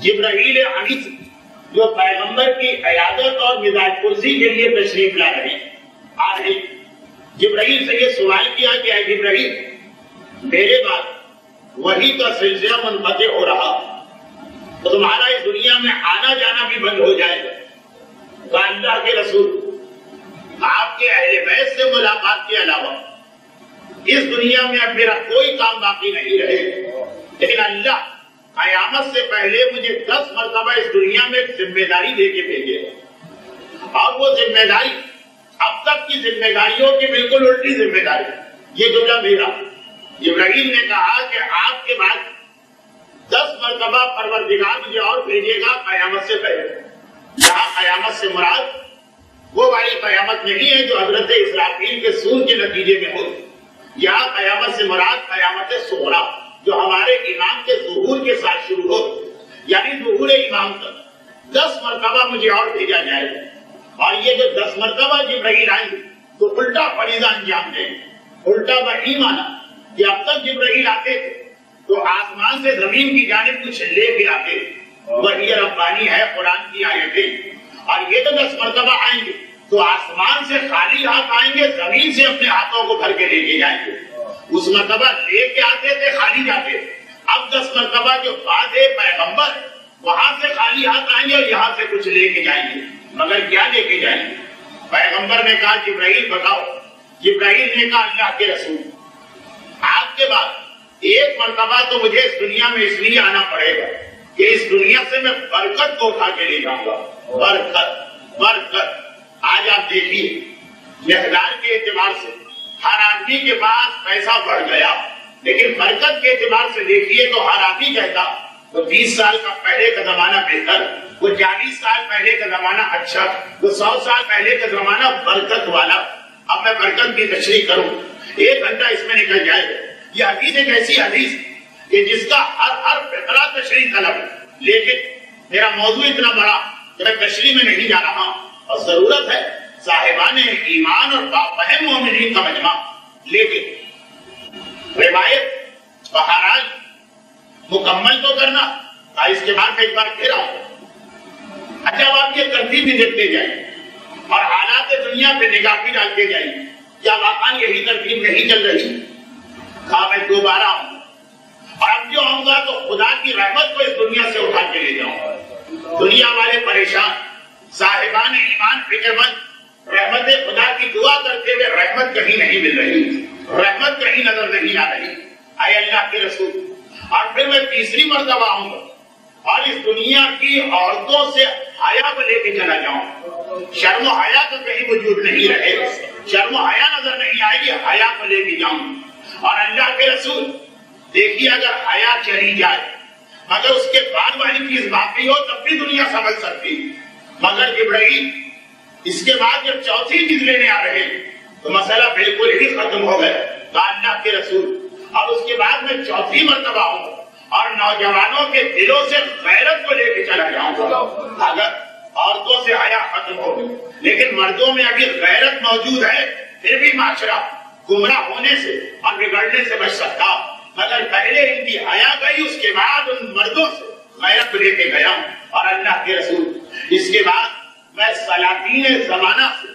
جبرائیل انیس جو پیغمبر کی عیادت اور مزاج پرسی کے لیے تشریف لا رہے آ رہے، جبرائیل سے یہ سوال کیا کہ اے جبرائیل، میرے بعد وحی کا سلسلہ منقطع ہو رہا تو تمہارا اس دنیا میں آنا جانا بھی بند ہو جائے گا۔ تو اللہ کے رسول، آپ کے اہل بیت سے ملاقات کے علاوہ اس دنیا میں اب میرا کوئی کام باقی نہیں رہے، لیکن اللہ قیامت سے پہلے مجھے 10 مرتبہ اس دنیا میں ایک ذمہ داری دے کے بھیجے، اور وہ ذمہ داری اب تک کی ذمہ داریوں کی بالکل الٹی ذمہ داری۔ یہ جملہ میرا، جبرائیل نے کہا کہ آپ کے بعد 10 مرتبہ پروردگار مجھے اور بھیجے گا قیامت سے پہلے۔ یہاں قیامت سے مراد وہ والی قیامت نہیں ہے جو حضرت اسرافیل کے سور کے نتیجے میں ہو، یہاں قیامت سے مراد قیامت صغریٰ جو ہمارے امام کے ظہور کے ساتھ شروع ہو، یعنی ظہور امام تک 10 مرتبہ مجھے اور بھیجا جائے گا۔ اور یہ جو 10 مرتبہ جبرائیل آئیں تو الٹا فریضہ انجام دیں، الٹا وحی مانا کہ اب تک جبرائیل آتے تھے تو آسمان سے زمین کی جانب کچھ لے کے آتے، وحی ربانی ہے قرآن کی آیتیں، اور یہ تو 10 مرتبہ آئیں گے تو آسمان سے خالی ہاتھ آئیں گے، زمین سے اپنے ہاتھوں کو بھر کے لے کے جائیں گے۔ اس مرتبہ لے کے آتے تھے، خالی جاتے تھے، اب 10 مرتبہ جو بعد پیغمبر وہاں سے خالی ہاتھ آئیں گے اور یہاں سے کچھ لے کے جائیں گے، مگر کیا لے کے جائیں گے؟ پیغمبر نے کہا جبرائیل بتاؤ، جبرائیل نے کہا اللہ کے رسول، آپ کے بعد 1 مرتبہ تو مجھے اس دنیا میں اس لیے آنا پڑے گا کہ اس دنیا سے میں برکت کو اٹھا کے لے جاؤں گا۔ برکت، برکت، آج آپ دیکھیے مقدار کے اعتبار سے ہر آدمی کے پاس پیسہ بڑھ گیا، لیکن برکت کے اعتبار سے دیکھیے تو ہر آدمی کہتا وہ 20 سال کا پہلے کا زمانہ بہتر، وہ 40 سال پہلے کا زمانہ اچھا، وہ 100 سال پہلے کا زمانہ برکت والا۔ اب میں برکت کی تشریح کروں، 1 گھنٹہ اس میں نکل جائے گا۔ یہ حدیث ایک ایسی حدیث کہ جس کا ہر فقرہ تشریح طلب ہے، لیکن میرا موضوع اتنا بڑا کہ میں تشریح میں نہیں جا رہا، اور ضرورت ہے صاحبان ایمان اور بافہم مومنین کا مجمع، لیکن روایت بہرحال مکمل تو کرنا، اس کے بعد ایک بار پھر آؤ۔ اچھا آپ یہ ترتیب بھی دیکھتے جائیں اور حالات دنیا پہ نگاہ بھی ڈالتے جائیں، کیا واقعا یہی ترتیب نہیں چل رہی؟ کہا میں دوبارہ آؤں، اور اب جو آؤں گا تو خدا کی رحمت کو اس دنیا سے اٹھا کے لے جاؤں گا۔ دنیا والے پریشان، صاحبان ایمان فکر مند، رحمت خدا کی دعا کرتے ہوئے رحمت کہیں نہیں مل رہی، رحمت کہیں نظر نہیں آ رہی۔ اے اللہ کے رسول، اور پھر میں تیسری مرتبہ آؤں گا اور اس دنیا کی عورتوں سے حیا کو لے کے چلا جاؤں، شرم و حیا تو کہیں وجود نہیں رہے، شرم و حیا نظر نہیں آئے گی، حیا کو لے کے جاؤں۔ اور اللہ کے رسول دیکھیے اگر حیا چلی جائے مگر اس کے بعد والی چیز باقی ہو تب بھی دنیا سمجھ سکتی، مگر جبرائیل اس کے بعد جب چوتھی چیز لینے آ رہے تو مسئلہ بالکل ہی ختم ہو گیا۔ کہا اللہ کے رسول اور اس کے بعد میں چوتھی مرتبہ آؤں گا اور نوجوانوں کے دلوں سے غیرت کو لے کے چلا جاؤں گا۔ اگر عورتوں سے حیا ختم ہو گئی لیکن مردوں میں ابھی غیرت موجود ہے، پھر بھی معاشرہ گمراہ ہونے سے اور بگڑنے سے بچ سکتا، مگر پہلے ان کی حیا گئی، اس کے بعد ان مردوں سے غیرت کو لے کے گیا۔ اور اللہ کے رسول اس کے بعد میں سلاطین زمانہ سے،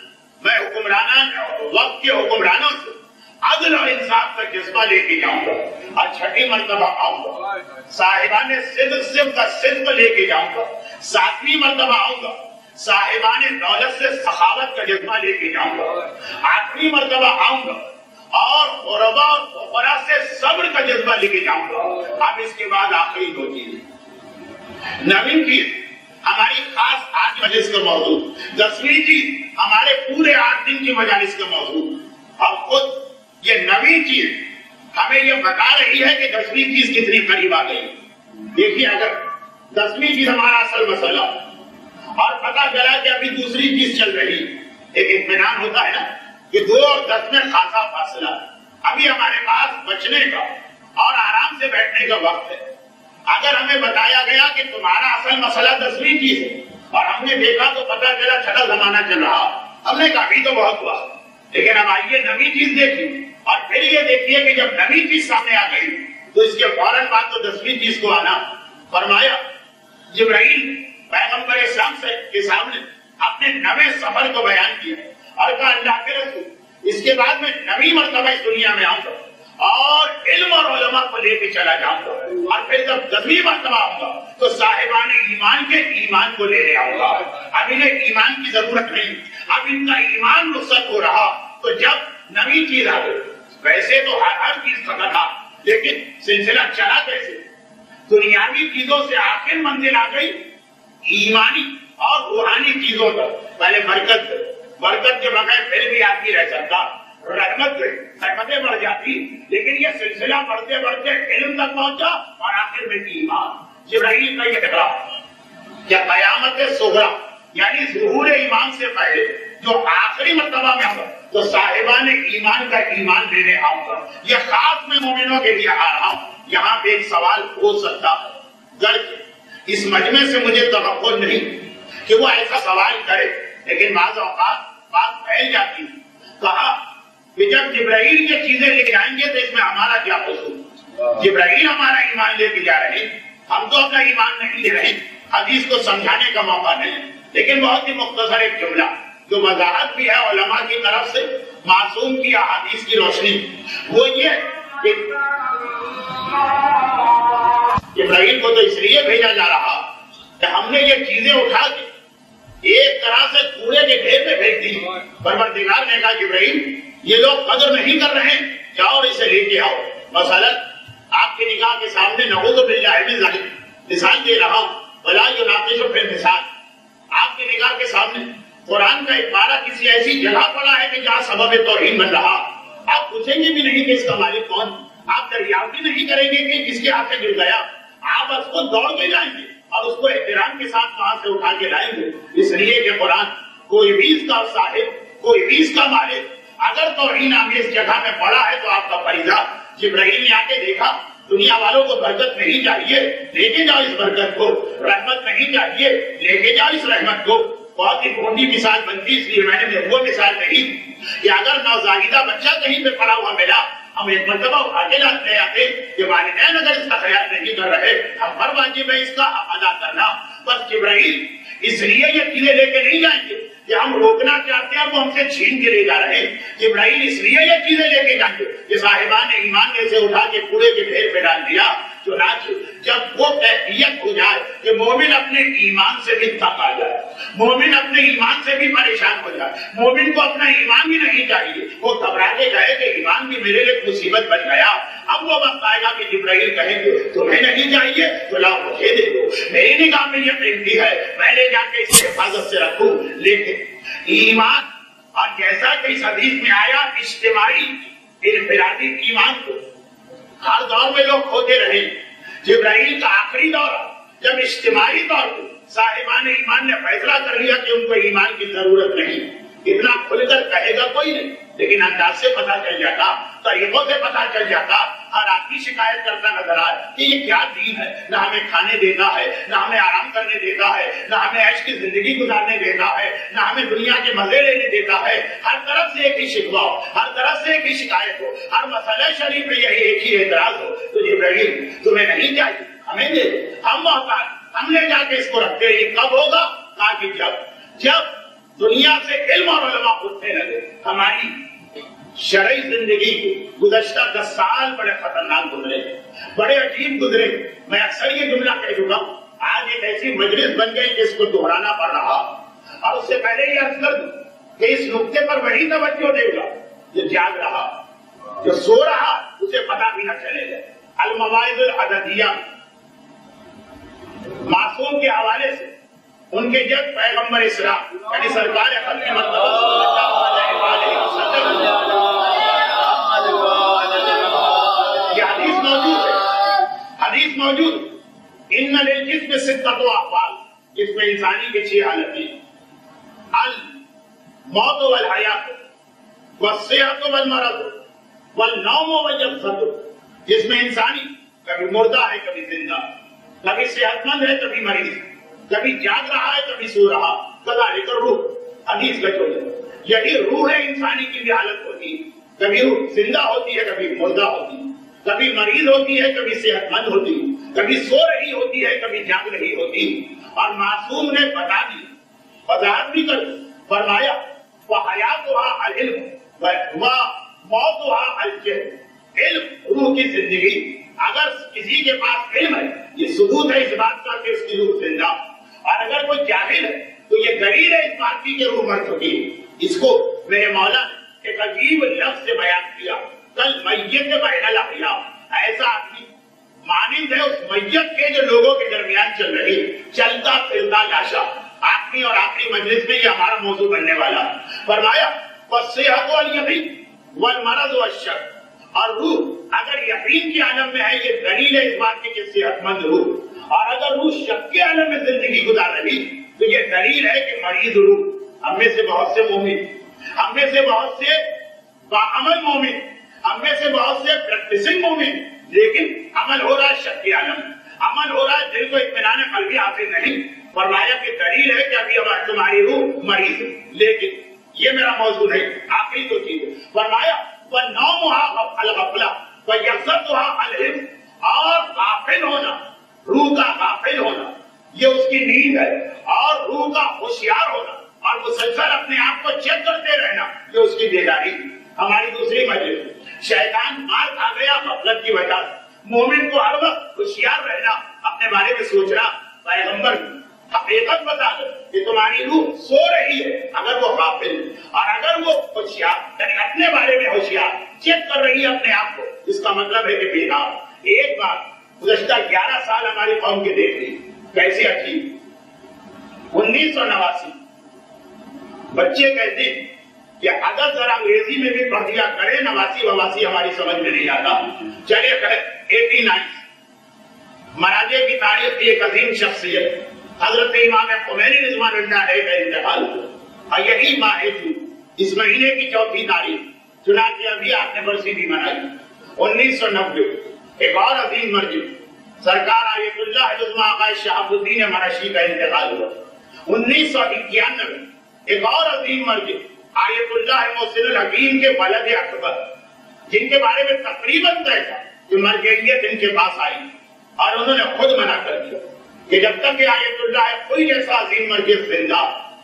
میں حکمرانان وقت کے حکمرانوں سے عدل اور انصاف کا جذبہ لے کے جاؤں گا، اور چھٹی مرتبہ آؤں گا صاحبان صدق کا صدق لے کے جاؤں گا، 7ویں مرتبہ آؤں گا صاحبان دولت سے سخاوت کا جذبہ لے کے جاؤں گا، 8ویں مرتبہ آؤں گا اور غربا اور فقراء سے صبر کا جذبہ لے کے جاؤں گا۔ اب اس کے بعد آخری 2 چیزیں، 9ویں چیز ہماری خاص آج مجلس کا موضوع، 10ویں چیز ہمارے پورے 8 دن کی مجالس کا موضوع، اور خود یہ 9ویں چیز ہمیں یہ بتا رہی ہے کہ 10ویں چیز کتنی قریب آ گئی۔ دیکھیے اگر 10ویں چیز ہمارا اصل مسئلہ اور پتا چلا کہ ابھی دوسری چیز چل رہی، ایک اطمینان ہوتا ہے نا کہ 2 اور 10 میں خاصا فاصلہ، ابھی ہمارے پاس بچنے کا اور آرام سے بیٹھنے کا وقت ہے۔ اگر ہمیں بتایا گیا کہ تمہارا اصل مسئلہ 10ویں چیز ہے اور ہم نے دیکھا تو پتا چلا چھٹا زمانہ چل رہا، ہم نے کہا ابھی تو بہت ہوا، لیکن اب آئیے 9ویں چیز دیکھیے، اور پھر یہ دیکھیے کہ جب 9ویں چیز سامنے آ گئی تو اس کے فوراً بعد تو 10ویں چیز کو آنا۔ فرمایا جبرائیل پیغمبر اسلام کے سامنے اپنے نوے سفر کو بیان کیا اور کہا اللہ کے رسول اس کے بعد میں نویں مرتبہ اس دنیا میں آؤں گا اور علم اور علماء کو لے کے چلا جاؤں گا، اور پھر جب 10ویں مرتبہ آؤں گا تو صاحبان ایمان کے ایمان کو لے آؤں گا۔ اب انہیں ایمان کی ضرورت نہیں، اب ان کا ایمان رخصت ہو رہا، تو جب نئی چیز آ گئی، ویسے تو ہر چیز ختم تھا لیکن سلسلہ چلا کیسے؟ دنیاوی چیزوں سے آخر منزل آ گئی ایمانی اور روحانی چیزوں پر۔ پہلے برکت کے بغیر پھر بھی آدمی رہ سکتا، رحمتیں بڑھ جاتی، لیکن یہ سلسلہ بڑھتے بڑھتے علم تک پہنچا اور آخر میں ایمان۔ جبرائیل کا یہ ٹکرا کیا قیامت صغریٰ یعنی ظہور ایمان سے پہلے جو آخری مرتبہ میں ہوگا تو صاحبان ایمان کا ایمان لینے آؤں گا، یہ خاص میں مومنوں کے لیے آ رہا ہوں۔ یہاں پہ ایک سوال ہو سکتا ہے، گرچہ اس مجمع سے مجھے توقع نہیں کہ وہ ایسا سوال کرے، لیکن بعض اوقات بات پھیل جاتی ہے۔ کہا کہ جب جبرائیل یہ چیزیں لے کے آئیں گے تو اس میں ہمارا کیا قصور؟ جبرائیل ہمارا ایمان لے کے جا رہے ہیں، ہم تو اپنا ایمان نہیں لے رہے۔ حدیث کو سمجھانے کا موقع نہیں، لیکن بہت ہی مختصر ایک جملہ جو وضاحت بھی ہے علماء کی طرف سے معصوم کی احادیث کی روشنی، وہ یہ کہ جبرائیل کو تو اس لیے بھیجا جا رہا کہ ہم نے یہ چیزیں اٹھا کے ایک طرح سے کوڑے کے ڈھیر میں پھینک دی۔ پروردگار نے کہا جبرائیل یہ لوگ قدر نہیں کر رہے ہیں، جاؤ اور اسے لے کے آؤ۔ مثلا آپ کی نگاہ کے سامنے نعوذ باللہ من ذالک مثال دے رہا ہوں، ولا یناقش فی المثال۔ آپ کی نگاہ کے سامنے قرآن کا ایک پارہ کسی ایسی جگہ پڑا ہے کہ جہاں سبب توہین بن رہا، آپ پوچھیں گے بھی نہیں کہ اس کا مالک کون، آپ دریافت بھی نہیں کریں گے کہ کس کے ہاتھ سے گر گیا، آپ اس کو دوڑ کے جائیں گے اور اس کو احترام کے ساتھ وہاں سے اٹھا کے لائیں گے، اس لیے کہ قرآن کوئی بھی اس کا صاحب، کوئی بھی اس کا مالک اگر توہین آمیز جگہ میں پڑا ہے تو آپ کا فریضہ۔ جبرائیل نے آ کے دیکھا دنیا والوں کو برکت نہیں چاہیے، لے کے جاؤ اس برکت کو، رحمت نہیں چاہیے، لے کے جاؤ اس رحمت کو۔ بہت ہی بھونڈی مثال بنتی، اس لیے میں نے وہ مثال کہی کہ اگر نوزائیدہ بچہ کہیں پہ پڑا ہوا ملا، ہم ایک مرتبہ اٹھا کے لے آتے کہ والدین اگر اس کا خیال نہیں کر رہے، ہم پر واجب ہے اس کا ادا کرنا۔ بس جبرائیل اس لیے یہ چیزیں لے کے نہیں جائیں گے کہ ہم روکنا چاہتے ہیں، وہ ہم سے چھین کے لے جا رہے ہیں۔ جبرائیل اس لیے یہ چیزیں لے کے جائیں گے کہ صاحبان ایمان نے اسے اٹھا کے کوڑے کے ڈھیر پہ ڈال دیا۔ چنانچہ جب وہ کیفیت ہو جائے کہ مومن اپنے ایمان سے بھی تنگ آ جائے، مومن اپنے ایمان سے بھی پریشان ہو جائے، مومن کو اپنا ایمان بھی نہیں چاہیے، وہ گھبرا کے کہے کہ ایمان بھی میرے لیے مصیبت بن گیا، اب وہ وقت آئے گا کہ جبرائیل کہیں گے تمہیں نہیں چاہیے تو لاؤ مجھے دے دو، میری نگاہ میں یہ قیمتی ہے، میں لے جا کے اس حفاظت سے رکھوں۔ لیکن ایمان، اور جیسا کہ اس حدیث میں آیا، اجتماعی انفرادی ایمان کو ہر دور میں لوگ کھوتے رہے۔ جبرائیل کا آخری دور جب اجتماعی طور پر صاحبان ایمان نے فیصلہ کر لیا کہ ان کو ایمان کی ضرورت نہیں، اتنا کھل کر کہے گا کوئی نہیں، لیکن انداز سے پتا چل جاتا، طریقوں سے پتا چل جاتا۔ ہر آدمی شکایت کرتا نظر آئے کہ یہ کیا دین ہے، نہ ہمیں کھانے دیتا ہے، نہ ہمیں آرام کرنے دیتا ہے، نہ ہمیں عیش کی زندگی گزارنے دیتا ہے، نہ ہمیں دنیا کے مزے لینے دیتا ہے۔ ہر طرف سے ایک ہی شکوہ ہو، ہر طرف سے ایک ہی شکایت ہو، ہر مسئلہ شریف میں یہی ایک ہی اعتراض ہو، تو جبرائیل تمہیں نہیں چاہیے، ہمیں دے دو، ہم محتاج، ہم لے جا کے اس کو رکھتے ہیں۔ یہ کب ہوگا؟ کہا کہ جب دنیا سے علم اور علماء اٹھنے لگے۔ ہماری شرعی زندگی گزشتہ 10 سال بڑے خطرناک گزرے، بڑے عجیب گزرے۔ میں اکثر یہ جملہ کہہ چکا، آج ایک ایسی مجلس بن گئی جس کو دہرانا پڑ رہا، اور اس سے پہلے یہ عرض کر دوں کہ اس نقطے پر وہی توجہ دے گا جو جاگ رہا، جو سو رہا اسے پتا بھی نہ چلے گا۔ المواعظ العددیہ معصوم کے حوالے سے ان کے جد پیغمبر اسلام یعنی سرکار ختم مرتبہ یہ حدیث موجود ان للجسم ستۃ احوال، جس میں انسانی کے 6 حالتیں، الموت والحیات والصحت والمرض والنوم والجسد، جس میں انسانی کبھی مردہ ہے کبھی زندہ، کبھی صحت مند ہے کبھی مریض، کبھی جاگ رہا ہے کبھی سو رہا، کذالک الروح، حدیث کا جو یہی روح ہے انسانی کی بھی حالت ہوتی ہے، کبھی روح زندہ ہوتی ہے کبھی مردہ ہوتی ہے۔ کبھی مریض ہوتی ہے، کبھی صحت مند ہوتی، کبھی سو رہی ہوتی ہے، کبھی جاگ رہی ہوتی، اور معصوم نے بتا دی، وضاحت بھی کر فرمایا وَحَيَاتُهَا الْعِلْمُ وَمَوْتُهَا الْجَهْلُ، علم روح کی زندگی۔ اگر کسی کے پاس علم ہے یہ ثبوت ہے اس بات کا کہ اس کی روح زندہ، اور اگر کوئی جاہل ہے تو یہ دلیل ہے اس بات کی کہ روح مر چکی ہے۔ اس کو میرے مولا نے ایک عجیب لفظ سے بیان کیا، کل میت بین الاحیاء، ایسا آدمی مانند ہے اس میت کے جو لوگوں کے درمیان چل رہی چلتا پھرتا لاشا۔ آخری اور آخری مجلس میں یہ ہمارا موضوع بننے والا۔ فرمایا والصحت والیقین والمرض والشک، اور روح اگر یقین کے عالم میں ہے یہ دلیل ہے اس بات کی کہ صحت مند روح، اور اگر روح شک کے عالم میں زندگی گزار رہی تو یہ دلیل ہے کہ مریض روح۔ ہم میں سے بہت سے مومن، ہم میں سے بہت سے باعمل مومن، ہم میں سے بہت سے پریکٹسنگ مومن، لیکن عمل ہو رہا ہے شک کے عالم، عمل ہو رہا ہے دل کو اطمینان قلبی حاصل نہیں۔ فرمایا کہ دلیل ہے کہ ابھی تمہاری روح مریض ہے، لیکن یہ میرا موضوع نہیں، آخری تو چیز ہے۔ فرمایا وَنَوْمُهَا الْغَفْلَةُ وَيَقْظَتُهَا الْعِلْمُ، اور غافل ہونا، روح کا غافل ہونا یہ اس کی نیند ہے، اور روح کا ہوشیار ہونا اور مسلسل اپنے آپ کو چیک کرتے رہنا یہ اس کی بیداری۔ ہماری دوسری مجلس شیطان مار کھا گیا غفلت کی وجہ سے، مومن کو ہر وقت ہوشیار رہنا، اپنے بارے میں سوچنا۔ پیغمبر حقیقت بتا دو کہ تمہاری روح سو رہی ہے اگر وہ غافل، اور اگر وہ ہوشیار یعنی اپنے بارے میں ہوشیار چیک کر رہی ہے اپنے آپ کو، اس کا مطلب ہے کہ بیدار۔ ایک بات گزشتہ 11 سال ہماری قوم کے دیکھ لی کیسی اچھی۔ 1989 بچے کہتے ہیں کہ اگر ذرا انگریزی میں بھی پڑھ دیا کرے، نواسی وواسی ہماری سمجھ میں نہیں آتا۔ چلیے 89 مراجع کی تاریخ کی ایک عظیم شخصیت حضرت امام خمینی رضوان اللہ علیہ کا انتقال ہوا، اور یہی ماہ جون اس مہینے کی 4 تاریخ، چنانچہ ابھی آپ نے برسی بھی منائی۔ 1990 ایک اور عظیم مرجع سرکار آیت اللہ عظمہ آقا شہاب الدین مرشی کا انتقال ہوا۔ 1991 ایک اور عظیم مرجع آیت اللہ محسن الحکیم کے ولد اکبر، جن کے بارے میں تقریباً طے تھا کہ مرجعیت ان کے پاس آئی، اور انہوں نے خود منع کر دیا کہ جب تک کہ آیت اللہ کوئی ایسا عظیم مرجع زندہ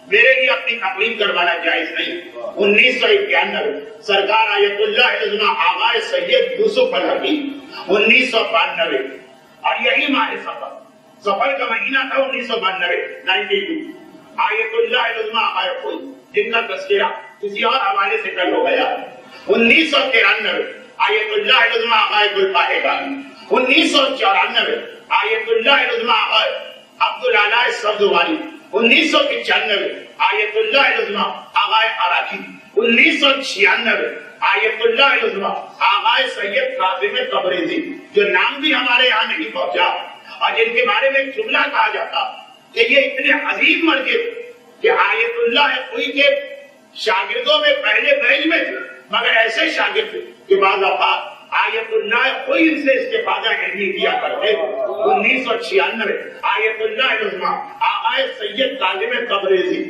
میرے لیے اپنی تقریر کروانا جائز نہیں۔ 1991 سرکار آیت اللہ عظمہ آغا سید یوسف الحکیم، 1992 اور یہی ماہ سفر کا مہینہ تھا 1992 آیت اللہ عظمہ آغا خود، جن کا تذکرہ کسی اور حوالے سے کل ہو گیا۔ 1993 آیت اللہ عظمہ آغا گلپاہگان، 1994 آیت اللہ عظمہ آغا عبدالعلی سبزواری، 1995 آیت اللہ عظمہ آغا اراکی، 1996 آیت اللہ عظمہ آغا سید قاسم تبریزی، جو نام بھی ہمارے یہاں نہیں پہنچا، اور جن کے بارے میں ایک جملہ کہا جاتا کہ یہ اتنے عظیم مرجع کہ آیت اللہ کوئی کے شاگردوں میں پہلے بیچ میں تھے، مگر ایسے شاگرد تھے کہ بعض اوقات آیت اللہ کوئی ان سے استفادہ علمی کیا کرتے۔ 1996 آیت اللہ عظمہ آغا سید قاسم تبریزی،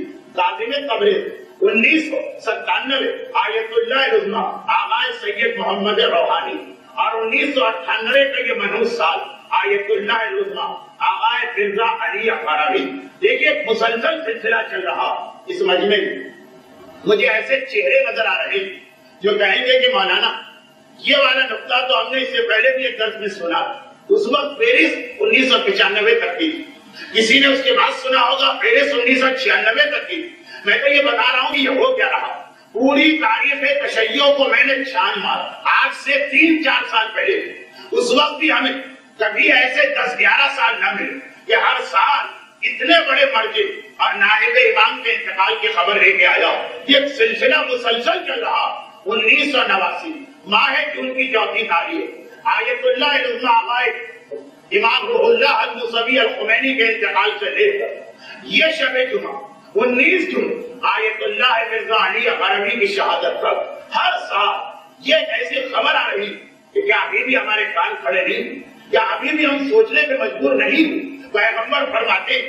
1997 آیت اللہ عظمہ آغا سید محمد روحانی، اور 1998 کا یہ منحوس سال آیت اللہ عظمہ آغا مرزا علی اقرابی۔ دیکھیے مسلسل سلسلہ چل رہا اس مجمع میں، مجھے ایسے چہرے نظر آ رہے جو کہیں گے کہ مولانا یہ والا نقطہ تو ہم نے اس سے پہلے بھی ایک درس میں سنا، اس وقت فہرست 1995 تک کی، کسی نے اس کے بعد سنا ہوگا فہرست 1996 تک کی۔ میں تو یہ بتا رہا ہوں کہ یہ ہو کیا رہا، پوری تاریخ تشیع کو میں نے چھان مارا آج سے 3-4 سال پہلے، اس وقت بھی ہمیں کبھی ایسے 10-11 سال نہ ملے کہ ہر سال اتنے بڑے مرجع اور نائب امام کے انتقال کی خبر لے کے آیا۔ یہ سلسلہ مسلسل چل رہا۔ 1989 ماہ جون کی 4 تاریخ آیت اللہ عظمہ آغا امام روح اللہ الموسوی الخمینی کے انتقال سے لے کر یہ شب جمعہ 19 جون آیت اللہ مرزا علی اقرابی کی شہادت پر ہر سال یہ ایسی خبر آ رہی کہ کیا ابھی بھی ہمارے کان کھڑے نہیں، کیا ابھی بھی ہم سوچنے پہ مجبور نہیں؟ پیغمبر فرماتے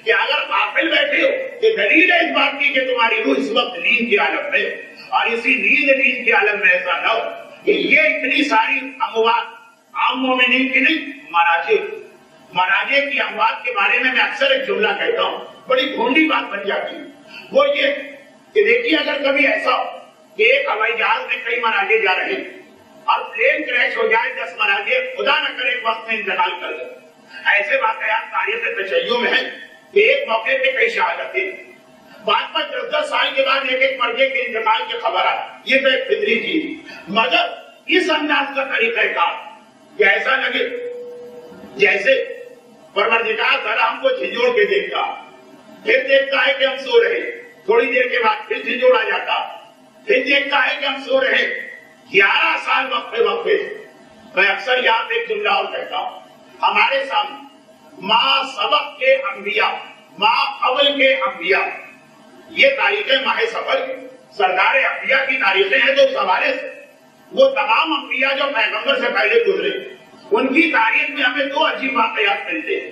کہ اگر غافل بیٹھے ہو کہ دلیل ہے اس بات کی کہ تمہاری روح اس وقت نیند کے عالم میں، اور اسی نیند کے عالم میں ایسا نہ ہو کہ یہ اتنی ساری اموات عام مومنین کی نہیں، مراجع کی اموات کے بارے میں اکثر ایک جملہ کہتا ہوں، بڑی بھونڈی بات بن جاتی ہے، وہ یہ کہ دیکھیے اگر کبھی ایسا ہو کہ ایک ہوائی جہاز میں کئی مراجع جا رہے ہیں اور پلین کریش ہو جائے، 10 مراجع خدا نہ کرے ایک وقت میں انتقال کر دیں، ایسے واقعات تاریخ تشیع میں ہیں کہ ایک موقع پہ کئی شہادتیں، بعد میں 10 سال کے بعد ایک مرجع کے انتقال کی خبر آئی، یہ تو ایک فطری چیز، مگر اس انداز کا طریقہ کار کہ ایسا لگے جیسے پروردگار تعالیٰ ہم کو جھنجھوڑ کے دیکھتا، پھر دیکھتا ہے کہ ہم سو رہے، تھوڑی دیر کے بعد پھر جھنجھوڑ آ جاتا، پھر دیکھتا ہے کہ ہم سو رہے، 11 سال وقفے میں اکثر یہاں پہ ایک جملہ اور کہتا ہوں، ہمارے سامنے ماں سبق کے انبیاء، ماں قبل کے انبیاء، یہ تاریخیں ماہ سفر سردار انبیاء کی تاریخیں ہیں، تو اس حوالے سے وہ تمام انبیاء جو پیغمبر سے پہلے گزرے ان کی تاریخ میں ہمیں 2 عجیب واقعات ملتے ہیں۔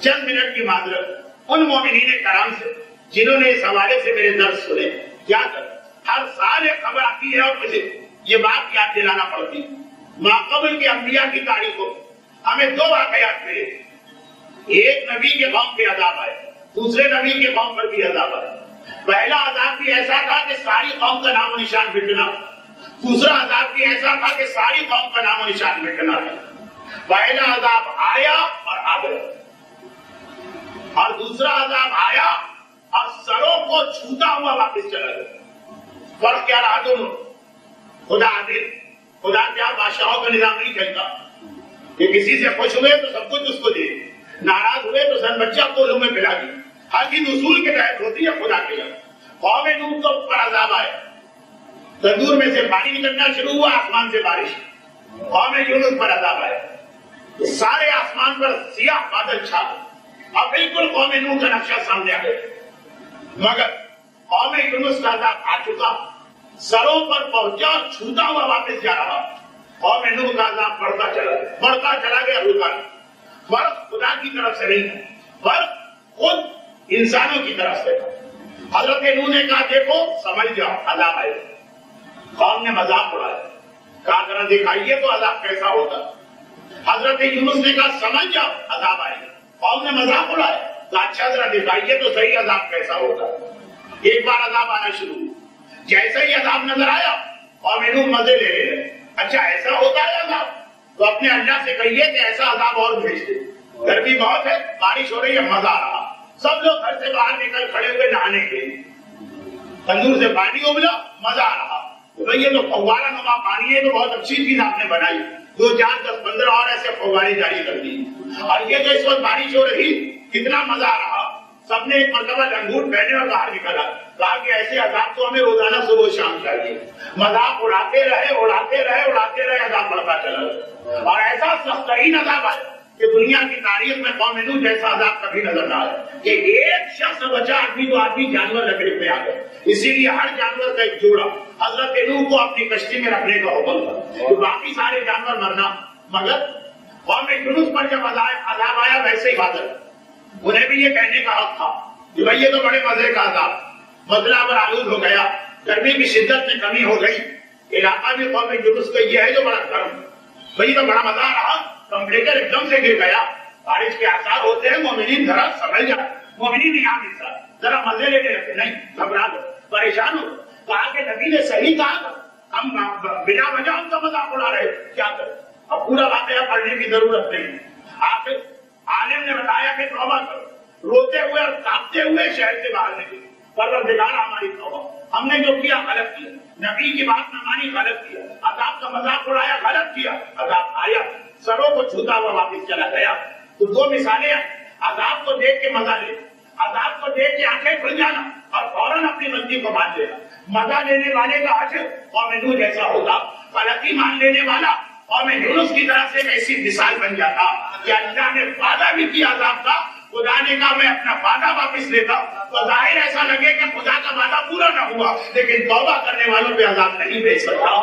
چند منٹ کی معذرت ان مومنین کرام سے جنہوں نے اس حوالے سے میرے درس سنے، کیا کر ہر سال ایک خبر آتی ہے اور مجھے یہ بات یاد دلانا پڑتی ہے، ماقبل کے انبیاء کی تاریخوں ہمیں 2 واقعات ملے، ایک نبی کے قوم پہ عذاب آئے، دوسرے نبی کے قوم پر بھی عذاب آئے۔ پہلا عذاب بھی ایسا تھا کہ ساری قوم کا نام و نشان مٹنا، دوسرا عذاب بھی ایسا تھا کہ ساری قوم کا نام و نشان مٹنا ہے۔ پہلا عذاب آیا اور آ گیا، اور دوسرا عذاب آیا اور سروں کو چھوتا ہوا واپس چلا گیا۔ فرق کیا رہا دونوں؟ خدا عادل، خدا کیا بادشاہوں کا نظام نہیں چلتا کہ کسی سے خوش ہوئے تو سب کچھ اس کو دے، ناراض ہوئے تو سن بچہ کو لوگ میں پلا دی، ہر چیز اصول کے تحت ہوتی ہے خدا کے یہاں۔ قوم نوح کو پر عذاب آئے، تندور میں سے پانی نکلنا شروع ہوا، آسمان سے بارش۔ قوم یونس پر عذاب آئے، سارے آسمان پر سیاہ بادل چھا گئے، اور بالکل قوم نوح کا نقشہ سامنے آ گیا۔ مگر قوم یونس کا عذاب آ چکا، سروں پر پہنچا اور چھوتا ہوا واپس جا رہا۔ قوم نوح کا عذاب بڑھتا چلا گیا، رکا نہیں۔ فرق خدا کی طرف سے نہیں، فرق خود انسانوں کی طرف سے۔ حضرت نوح نے کہا دیکھو سمجھ جاؤ عذاب آئے، قوم نے مذاق اڑایا، کہا ذرا دکھائیے تو عذاب کیسا ہوتا۔ حضرت یونس نے کہا سمجھ جاؤ عذاب آئے، قوم نے مذاق اڑایا، کہا اچھا ذرا دکھائیے تو صحیح عذاب کیسا ہوتا۔ ایک بار عذاب آنا شروع، جیسے ہی عذاب نظر آیا قوم نوح مزے لے لے، اچھا ایسا ہوتا ہے عذاب، تو اپنے اللہ سے کہیے کہ ایسا عذاب اور بھیج دے، گرمی بہت ہے، بارش ہو رہی ہے، مزہ آ رہا۔ سب لوگ گھر سے باہر نکل کھڑے ہوئے نہانے کے لیے، تندور سے پانی ابلا، مزہ آ رہا۔ بھئی یہ تو فوارہ نما پانی ہے، تو بہت اچھی چیز آپ نے بنائی، 2 4 10 15 اور ایسے فوارے جاری کر دی، اور یہ جو اس وقت بارش ہو رہی کتنا مزہ آ رہا۔ سب نے ایک مرتبہ لنگوٹ پہنے اور باہر نکلا، کہا کہ ایسے عذاب تو ہمیں روزانہ صبح شام چاہیے۔ مذاق اڑاتے رہے، عذاب بڑھتا چلا، اور ایسا سخت ترین عذاب ہے کہ دنیا کی تاریخ میں قوم نوح جیسا عذاب کبھی نظر نہ آیا کہ ایک شخص بچا، آدمی تو آدمی جانور لکڑی پہ آ گئے۔ اسی لیے ہر جانور کا ایک جوڑا حضرت نوح کو اپنی کشتی میں رکھنے کا حکم تھا، تو باقی سارے جانور مرنا، مگر قوم یونس پر جب عذاب آیا ویسے ہی بادل، انہیں بھی یہ کہنے کا حق تھا کہ بھائی یہ تو بڑے مزے کا عذاب، مسئلہ پر آلود ہو گیا، گرمی کی شدت میں کمی ہو گئی، علاقہ بھی قوم یونس کا یہ ہے جو بڑا گرم، بھائی تو بڑا مزہ آ رہا، کمپریچر ایک دم سے گر گیا، بارش کے آثار ہوتے ہیں، مومنین ذرا سمجھ جائے، مومنین یہاں ملتا ذرا مزے لینے لگے، نہیں گھبرا دو، پریشان ہو، کہا کہ نبی نے صحیح کہا، ہم بنا وجہ ان کا مذاق اڑا رہے، کیا کریں، اب پورا واقعہ پڑھنے کی ضرورت نہیں۔ آخر عالم نے بتایا کہ توبہ کرو، روتے ہوئے اور کانپتے ہوئے شہر سے باہر نکلے، پروردگار ہماری توبہ، ہم نے جو کیا غلط کیا، نبی کی بات نہ مانی غلط کیا، عذاب کا مذاق اڑایا غلط کیا، عذاب آیا سروں کو چھوتا ہوا واپس چلا گیا۔ تو 2 مثالیں، عذاب کو دیکھ کے مزہ لے، عذاب کو دیکھ کے آنکھیں کھل جانا اور فوراً اپنی غلطی کو مان لینا۔ مزہ لینے والے کا اجر قوم نوح جیسا ہوگا، غلطی مان لینے والا قوم یونس کی طرح سے ایک ایسی مثال بن جاتا کہ اللہ نے وعدہ بھی کیا عذاب کا، خدا نے کہا میں اپنا وعدہ واپس لیتا، تو ظاہر ایسا لگے کہ خدا کا وعدہ پورا نہ ہوا، لیکن توبہ کرنے والوں پہ عذاب نہیں بھیج سکتا۔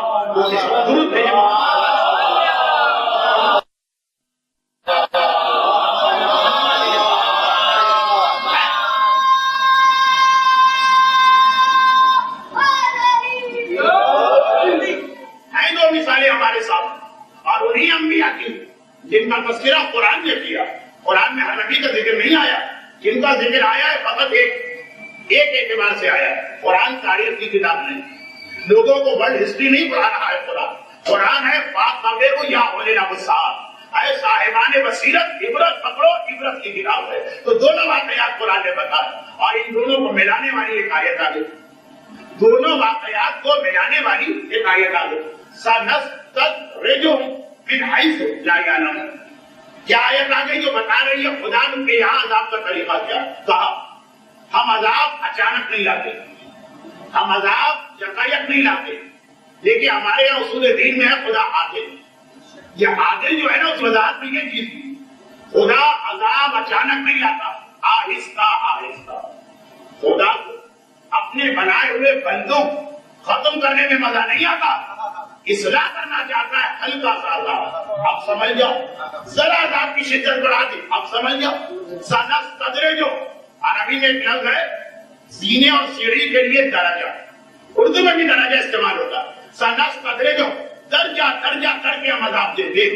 درود بھیجو۔ ہیں 2 مثالیں ہمارے ساتھ، اور انہی انبیاء جن کا ذکر آیا ہے فقط ایک اعتبار سے آیا ہے، قرآن تاریخ کی کتاب نہیں، لوگوں کو ورلڈ ہسٹری نہیں پڑھا رہا ہے قرآن ہے فاقبے کو یا اولل ابصار، اے صاحبان بصیرت عبرت پکڑو، عبرت کی کتاب ہے۔ تو دونوں واقعات قرآن نے بتایا اور ان دونوں کو ملانے والی ایک آیت آ گئی، دونوں واقعات کو ملانے والی ایک آیت آ گئی، سنستدرجہم من حیث لا یعلمون۔ کیا آیت آ گئی جو بتا رہی ہے خدا کے یہاں عذاب کا طریقہ کیا؟ کہا ہم عذاب اچانک نہیں لاتے، ہم عذاب یکایک نہیں لاتے، لیکن ہمارے یہاں اصول دین میں ہے خدا عادل۔ یہ عادل جو ہے نا اس وضاحت میں یہ چیز تھی، خدا عذاب اچانک نہیں لاتا، آہستہ آہستہ۔ خدا کو اپنے بنائے ہوئے بندوں ختم کرنے میں مزہ نہیں آتا، اصلاح کرنا چاہتا ہے، ہلکا سا عذاب۔ اب سمجھ جاؤ، ذرا عذاب کی شدت بڑھا دی، اب سمجھ جاؤ۔ سنستدرجہم، عربی میں ایک لفظ ہے سینے اور سیڑھی کے لیے درجہ، اردو میں بھی درجہ استعمال ہوتا ہے۔ سنستدرجہم، درجہ درجہ کر کے ہم عذاب دیتے،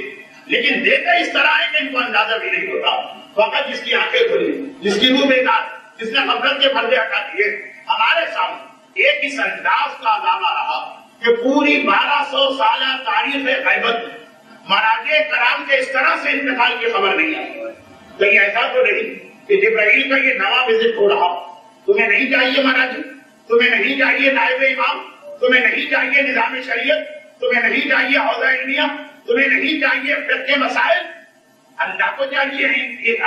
لیکن دیتے اس طرح ہے کہ ان کو اندازہ بھی نہیں ہوتا۔ فقط جس کی آنکھیں کھلی، جس کی روح بیدار، جس نے غفلت کے پردے ہٹا دیے، ہمارے سامنے ایک اس انداز کا عذاب آ رہا کہ پوری 1200 سالہ تاریخ غیبت میں مراجع کرام کے اس طرح سے انتقال کی خبر نہیں آئی۔ کہیں ایسا تو نہیں کہ جبرائیل کا یہ نواں وزٹ ہو رہا، تمہیں نہیں چاہیے مراجع، تمہیں نہیں چاہیے نائب امام، تمہیں نہیں چاہیے نظام شریعت، تمہیں نہیں چاہیے حوزہ علمیہ، تمہیں نہیں چاہیے فقہ کے مسائل، اللہ کو چاہیے،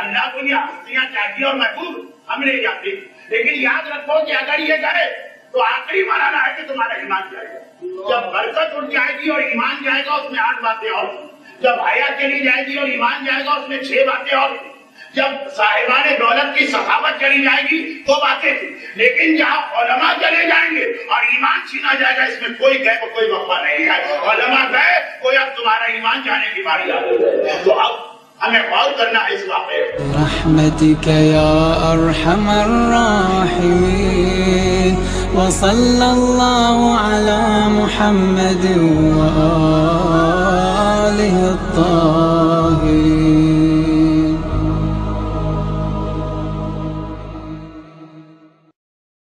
اللہ کو یہ ہستیاں چاہیے اور محبوب ہم نہیں جاتے۔ لیکن یاد رکھو کہ اگر یہ جائے تو آخری مرانا ہے کہ تمہارا ایمان جائے گا۔ جب برکت اٹھ جائے گی اور ایمان جائے گا اس میں 8 باتیں اور، جب حیا چلی جائے گی اور ایمان جائے گا اس میں 6 باتیں اور، جب صاحبان دولت کی سخاوت چلی جائے گی 2 باتیں تھی، لیکن جہاں علماء چلے جائیں گے اور ایمان چھینا جائے گا اس میں کوئی غیب کوئی وقفہ نہیں ہے۔ علماء گئے کوئی اب تمہارا ایمان جانے کی باری آ گئی، تو اب ہمیں غور کرنا ہے اس واقعے پر۔ رحمتک یا ارحم الراحمین وصلی اللہ علی محمد و